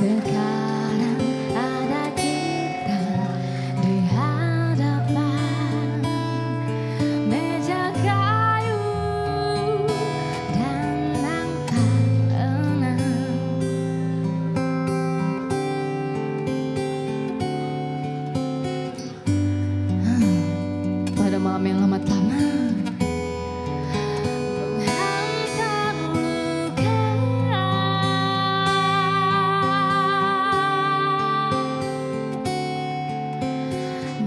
Sekarang ada kita di hadapan meja kayu dan angka 6. Pada malam yang amat lama menghantar luka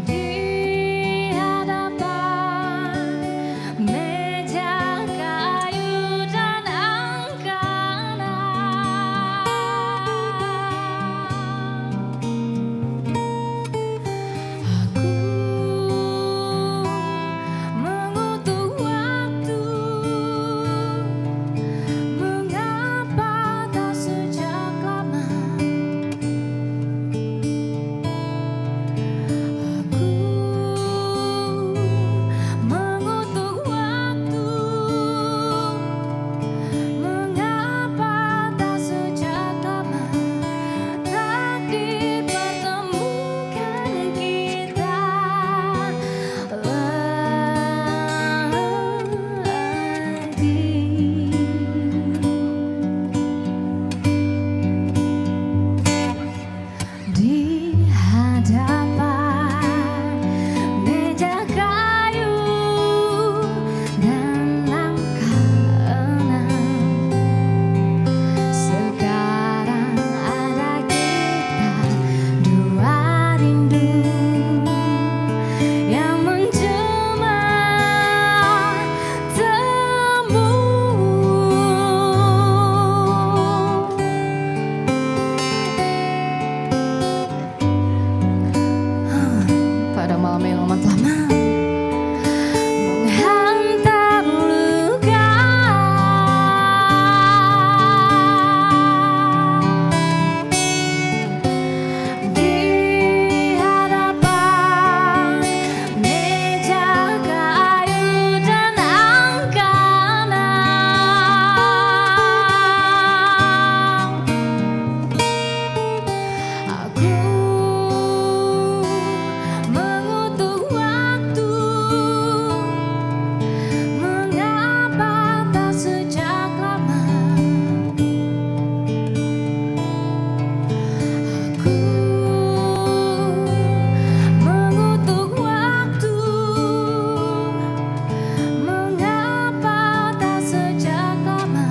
di hadapan meja kayu dan angka 6. Aku mengutuk waktu, mengapa tak sejak lama. Aku mengutuk waktu, mengapa tak sejak lama. Takdir pertemukan kita lagi di hadapan meja kayu dan angka 6. Sekarang ada kita dua rindu yang menjelma temu. Pada malam yang amat lama menghantar luka di hadapan meja kayu dan angka 6. Aku mengutuk waktu, mengapa tak sejak lama. Aku mengutuk waktu, mengapa tak sejak lama.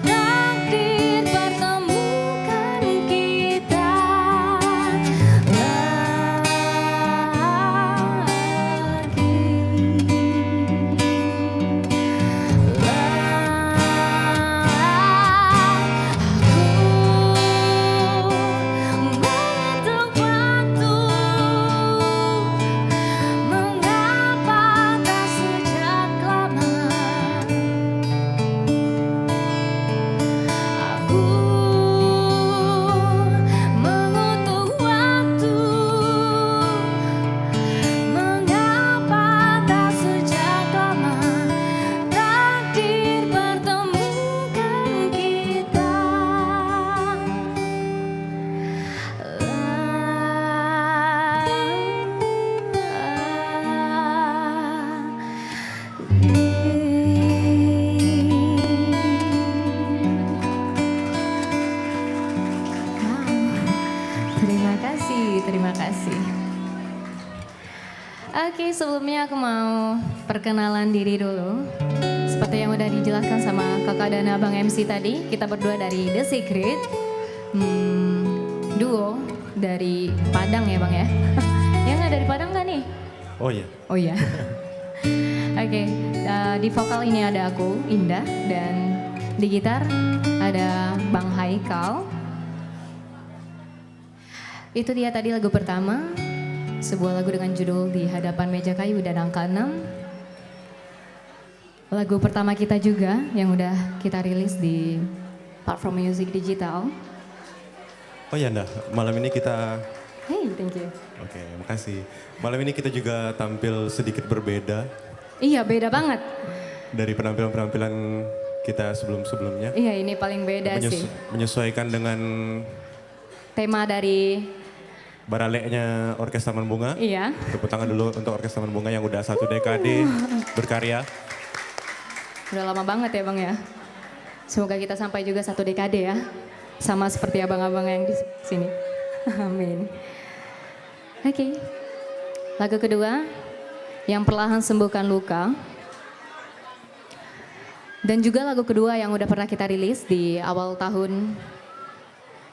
Takdir pertemukan kita Terima kasih. Oke, sebelumnya aku mau perkenalan diri dulu. Seperti yang udah dijelaskan sama kakak dan abang MC tadi, kita berdua dari The Secret, duo dari Padang ya bang ya. Ya nggak dari Padang nggak nih? Oh iya. Oh iya. Oke, di vokal ini ada aku, Indah, dan di gitar ada Bang Haikal. Itu dia tadi lagu pertama, sebuah lagu dengan judul Di Hadapan Meja Kayu dan angka 6. Lagu pertama kita juga yang udah kita rilis di platform music digital. Oh iya Nda, malam ini kita... Hey, thank you. Oke, makasih. Malam ini kita juga tampil sedikit berbeda. Iya, beda banget. Dari penampilan-penampilan kita sebelum-sebelumnya. Iya, ini paling beda sih. Menyesuaikan dengan tema dari Baraleknya Orkes Taman Bunga. iya. Tepuk tangan dulu untuk Orkes Taman Bunga yang udah 1 dekade berkarya. Udah lama banget ya Bang ya. Semoga kita sampai juga 1 dekade ya. Sama seperti abang-abang yang di sini. Amin. Oke. Lagu kedua, Yang Perlahan Sembuhkan Luka. Dan juga lagu kedua yang udah pernah kita rilis di awal tahun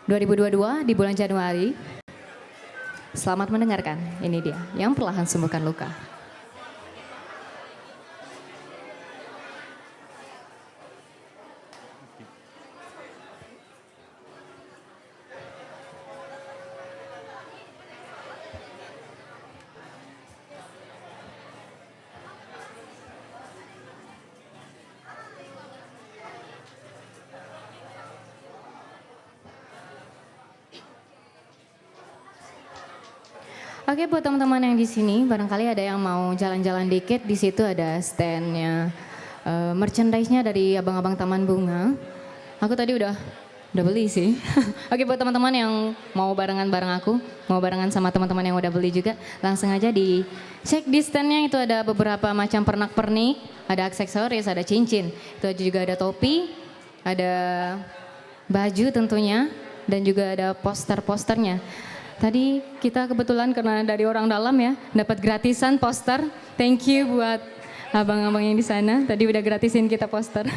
2022 di bulan Januari. Selamat mendengarkan, ini dia, Yang Perlahan Sembuhkan Luka. Oke, buat teman-teman yang di sini, barangkali ada yang mau jalan-jalan dikit, di situ ada standnya, merchandise-nya dari abang-abang Taman Bunga. Aku tadi udah beli sih. Oke, buat teman-teman yang mau barengan bareng aku, mau barengan sama teman-teman yang udah beli juga, langsung aja dicek di standnya, itu ada beberapa macam pernak-pernik, ada aksesoris, ada cincin, itu juga ada topi, ada baju tentunya, dan juga ada poster-posternya. Tadi kita kebetulan karena dari orang dalam ya, dapat gratisan poster. Thank you buat abang-abang yang di sana. Tadi udah gratisin kita poster.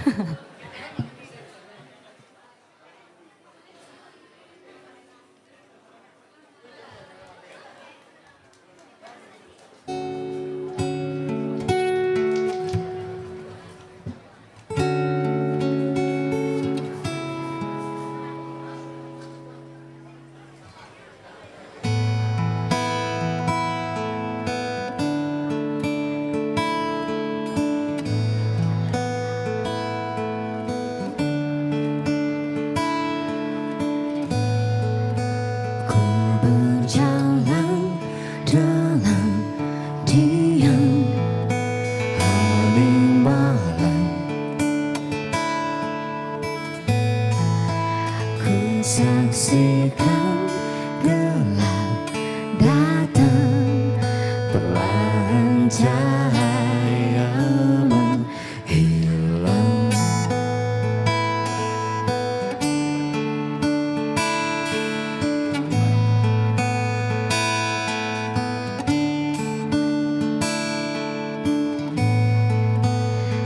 Saksikan gelap datang, perlahan cahaya menghilang.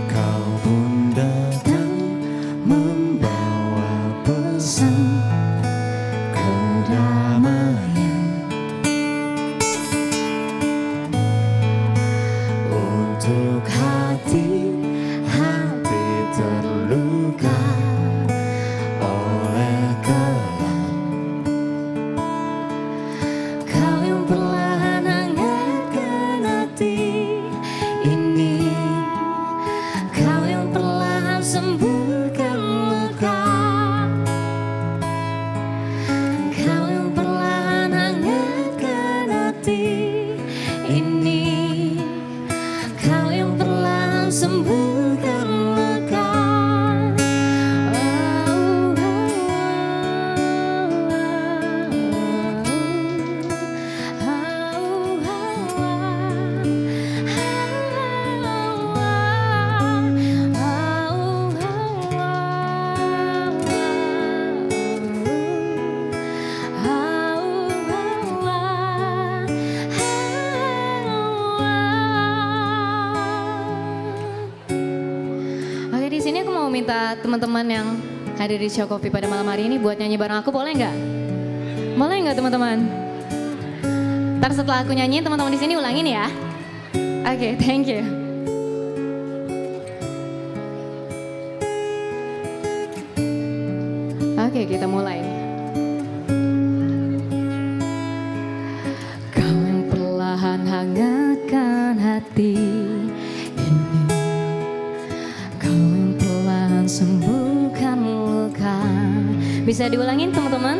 Kau pun datang membawa pesan kedamaian untuk hati terluka oleh kelam. Kau yang perlahan hangatkan hati ini, kau yang perlahan sembuhkan luka. Ini kau yang perlahan sembuhkan luka. Di sini aku mau minta teman-teman yang hadir di show kopi pada malam hari ini buat nyanyi bareng aku, boleh nggak? Boleh nggak teman-teman? Ntar setelah aku nyanyiin teman-teman di sini ulangin ya. Oke, thank you. Oke, kita mulai. Kau yang perlahan hangatkan hati ini, kau yang perlahan sembuhkan luka. Bisa diulangin teman-teman?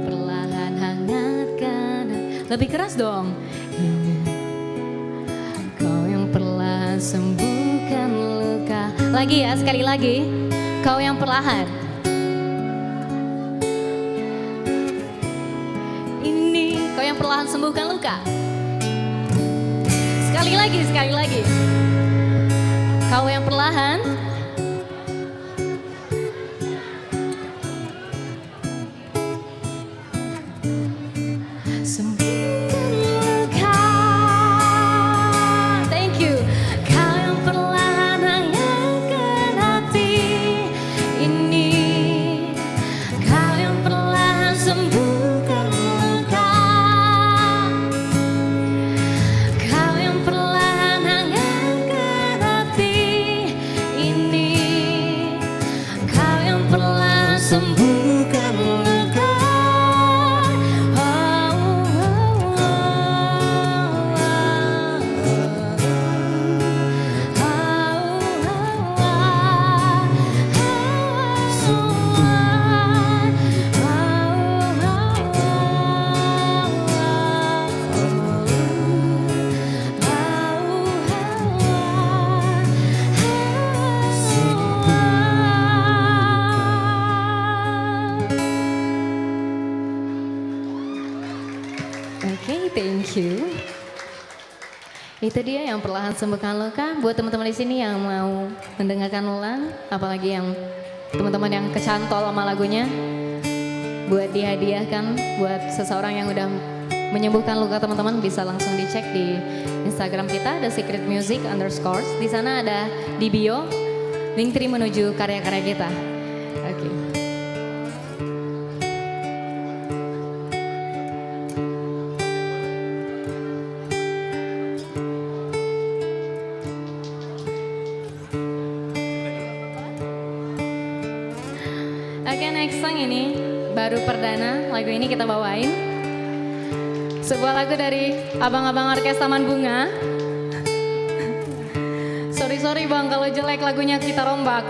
Perlahan hangatkan, lebih keras dong. Ini, kau yang perlahan sembuhkan luka. Lagi ya, sekali lagi. Kau yang perlahan perlahan sembuhkan luka. Sekali lagi. Kau yang perlahan. Sembuhkan luka. Thank you. Kau yang perlahan hangatkan hati ini. Kau yang perlahan sembuhkan luka. Kau yang perlahan hangatkan hati ini. Kau yang perlahan sembuhkan luka. Oke, thank you. Itu dia yang perlahan sembuhkan luka. Buat teman-teman di sini yang mau mendengarkan ulang, apalagi yang teman-teman yang kecantol sama lagunya, buat dihadiahkan buat seseorang yang udah menyembuhkan luka teman-teman, bisa langsung dicek di Instagram kita, The Secret Music _ Di sana ada di bio Linktree menuju karya-karya kita. Oke. Oke, next song ini baru perdana, lagu ini kita bawain. Sebuah lagu dari abang-abang orkes Taman Bunga. Sorry bang kalau jelek lagunya kita rombak.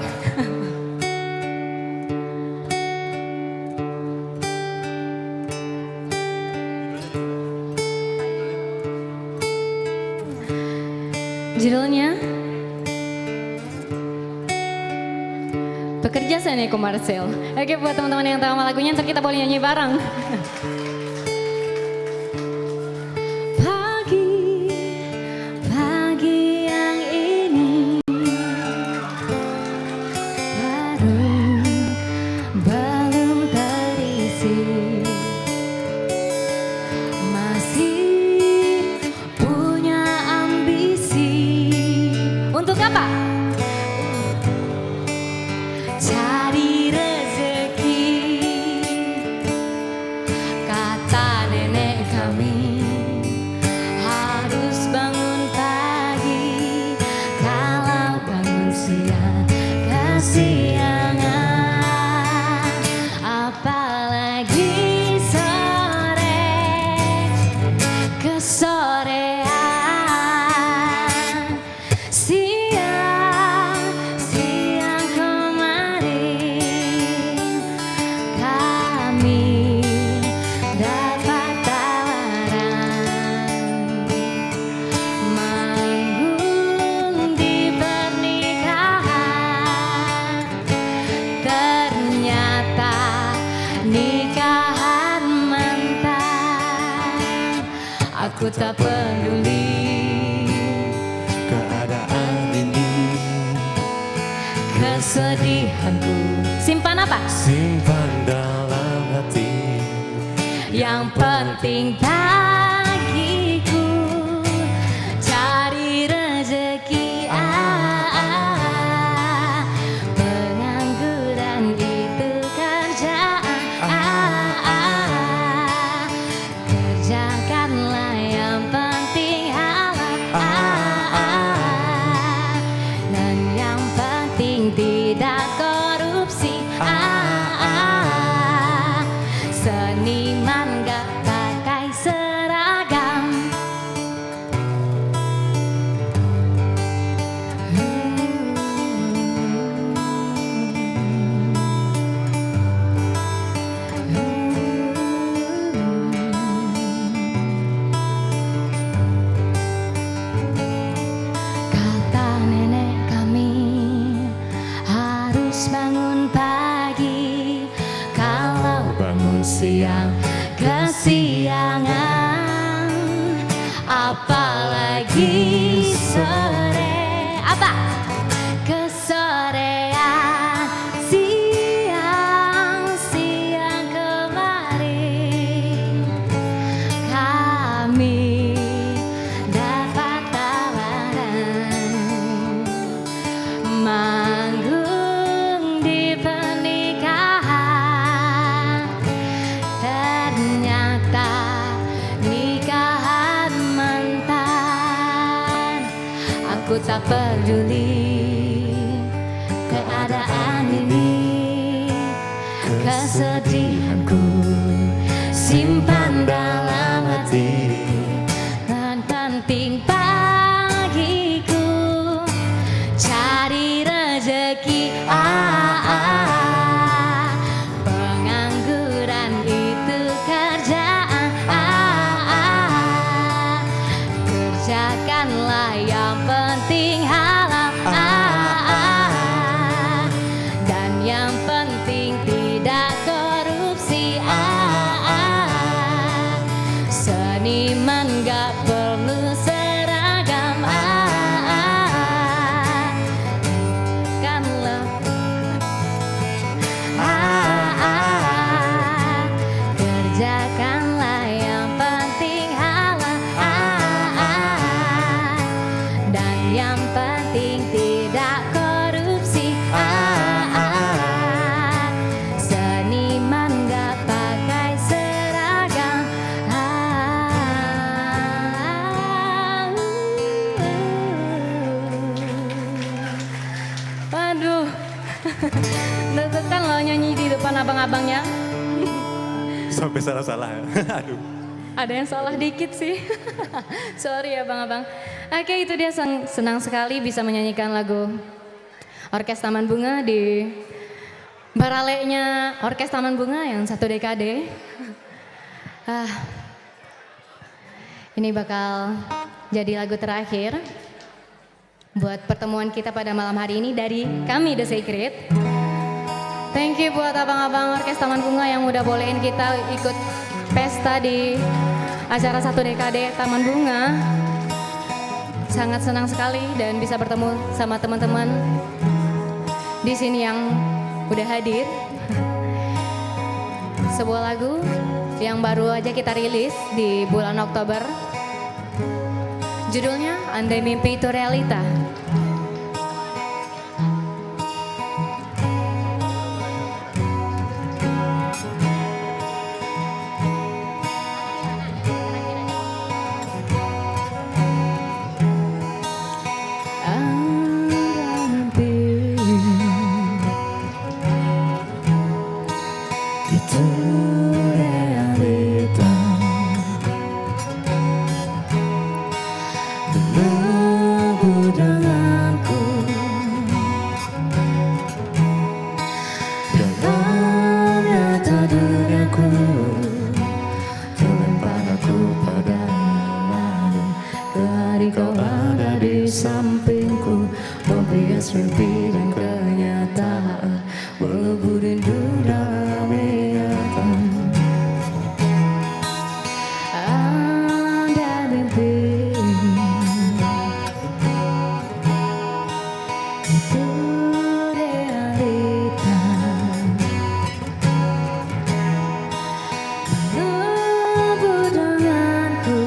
Judulnya Pekerja Seni Komersil. Oke, buat teman-teman yang tahu sama lagunya, ntar kita boleh nyanyi bareng. Pagi yang ini belum terisi, masih punya ambisi. Untuk apa? Cari rezeki, kata nenek kami, harus bangun pagi, kalau bangun siang kesiangan, apalagi sore kesorean. Nikahan mantan, aku tak peduli keadaan ini. Kesedihanku simpan apa? Simpan dalam hati. Yang penting bagiku cari rezeki. Pengangguran itu kerjaan. Kerjakanlah yang penting halal. Dan yang penting tidak korupsi. Seniman gak pakai seragam. Kata nenek kami, harus bangun pagi, kalau bangun siang kesiangan. tak peduli keadaan ini. Kesedihanku simpan dalam hati, dan penting bagiku cari rezeki. Pengangguran itu kerjaan. Kerjakanlah yang penting halal, dan yang penting tidak korupsi. Seniman gak perlu seragam. Kanlah kerjakanlah yang penting halal, dan yang penting tidak korupsi. Seniman gak pakai seragam. Waduh, deg-degan loh nyanyi di depan abang-abangnya. Sampai salah-salah. Aduh. Ada yang salah dikit sih. Sorry ya bang-abang. Oke, itu dia senang sekali bisa menyanyikan lagu Orkes Taman Bunga di baraleknya Orkes Taman Bunga yang 1 dekade. Ini bakal jadi lagu terakhir buat pertemuan kita pada malam hari ini dari kami The Secret. Thank you buat abang-abang Orkes Taman Bunga yang udah bolehin kita ikut pesta di acara 1 dekade Taman Bunga. Sangat senang sekali dan bisa bertemu sama teman-teman di sini yang udah hadir. Sebuah lagu yang baru aja kita rilis di bulan Oktober. Judulnya Andai Mimpi Itu Realita. Itu realita, menunggu denganku dalam nyata duniaku. Terlempar aku pada yang lalu, ke hari kau ada di sampingku, membias mimpi dan kenyataan, melebur rindu dalam ingatan. Ada mimpi itu realita, melebur denganku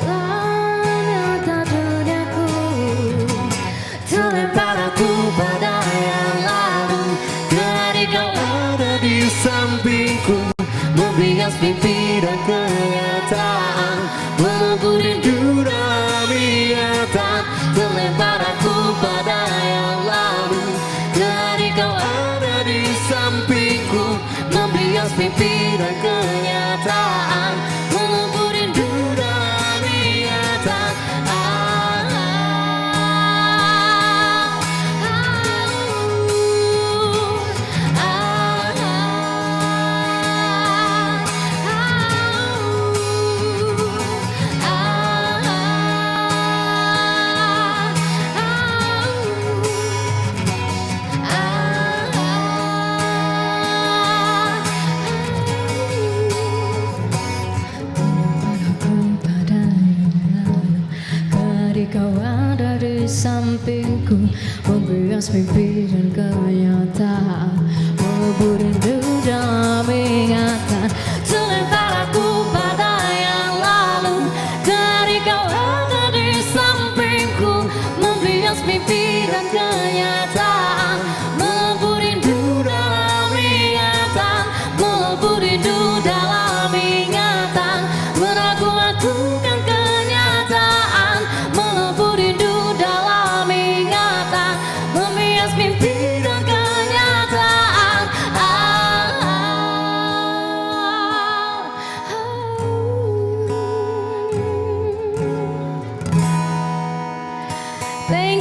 dalam nyata duniaku. Terlempar aku pada yang lalu, ke hari kau ada di sampingku, membias mimpi dan kenyataan, melebur rindu dalam ingatan. Terlempar aku pada yang lalu, ke hari kau ada di sampingku, membias mimpi dan kenyataan, melebur rindu dalam ingatan. Kau ada di sampingku, membias mimpi dan kenyataan, melebur rindu dalam ingatan. Terlempar aku pada yang lalu, ke hari kau ada di sampingku, membias mimpi dan kenyataan, melebur rindu dalam ingatan, melebur rindu dalam ingatan, meragu-ragukan kenyataan.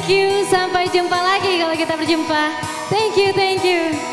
Thank you, sampai jumpa lagi kalau kita berjumpa. Thank you, thank you.